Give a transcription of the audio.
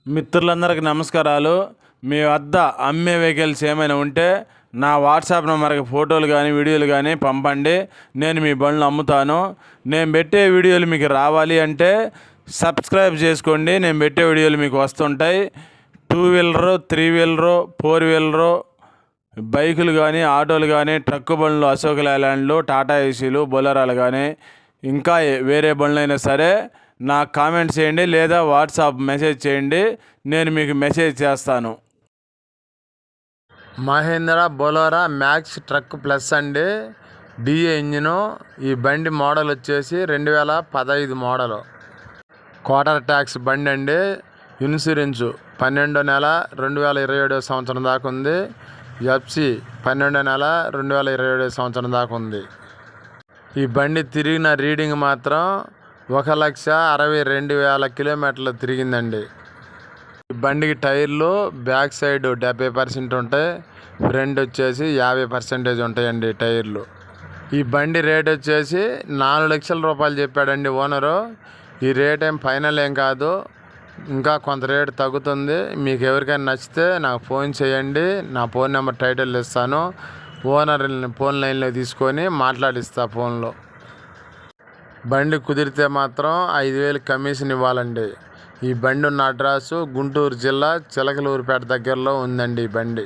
మిత్రులందరికీ నమస్కారాలు. మీ వద్ద అమ్మే వెహికల్స్ ఏమైనా ఉంటే నా వాట్సాప్ నెంబర్కి ఫోటోలు కానీ వీడియోలు కానీ పంపండి. నేను మీ బండ్లు అమ్ముతాను. నేను పెట్టే వీడియోలు మీకు రావాలి అంటే సబ్స్క్రైబ్ చేసుకోండి. నేను పెట్టే వీడియోలు మీకు వస్తుంటాయి. 2 వీలరు, 3 వీలరు, 4 వీలరు బైకులు కానీ, ఆటోలు కానీ, ట్రక్కు బండ్లు, అశోక్ లేలాండ్లు, టాటా ఏసీలు, బొలెరోలు కానీ, ఇంకా వేరే బండ్లైనా సరే నాకు కామెంట్ చేయండి లేదా వాట్సాప్ మెసేజ్ చేయండి. నేను మీకు మెసేజ్ చేస్తాను. Mahindra Bolero Max truck plus అండి, డిఏ ఇంజిను. ఈ బండి మోడల్ వచ్చేసి 2015 మోడలు. క్వార్టర్ ట్యాక్స్ బండి అండి. ఇన్సూరెన్సు 12వ నెల 2027 సంవత్సరం దాకా ఉంది. ఎఫ్సి 12వ నెల 2027 సంవత్సరం దాకా ఉంది. ఈ బండి తిరిగిన రీడింగ్ మాత్రం 1,62,000 కిలోమీటర్లు తిరిగిందండి. ఈ బండికి టైర్లు బ్యాక్ సైడ్ 70% ఉంటాయి, ఫ్రంట్ వచ్చేసి 50% ఉంటాయండి టైర్లు. ఈ బండి రేట్ వచ్చేసి 4 లక్షల రూపాయలు చెప్పాడండి ఓనరు. ఈ రేట్ ఏం ఫైనల్ ఏం కాదు, ఇంకా కొంత రేటు తగ్గుతుంది. మీకు ఎవరికైనా నచ్చితే నాకు ఫోన్ చేయండి. నా ఫోన్ నెంబర్ టైటిల్ ఇస్తాను. ఓనర్ ఫోన్ లైన్లో తీసుకొని మాట్లాడిస్తా ఫోన్లో. బండి కుదిరితే మాత్రం 5,000 కమిషన్ ఇవ్వాలండి. ఈ బండి ఉన్న అడ్రస్సు గుంటూరు జిల్లా చిలకలూరుపేట దగ్గరలో ఉందండి ఈ బండి.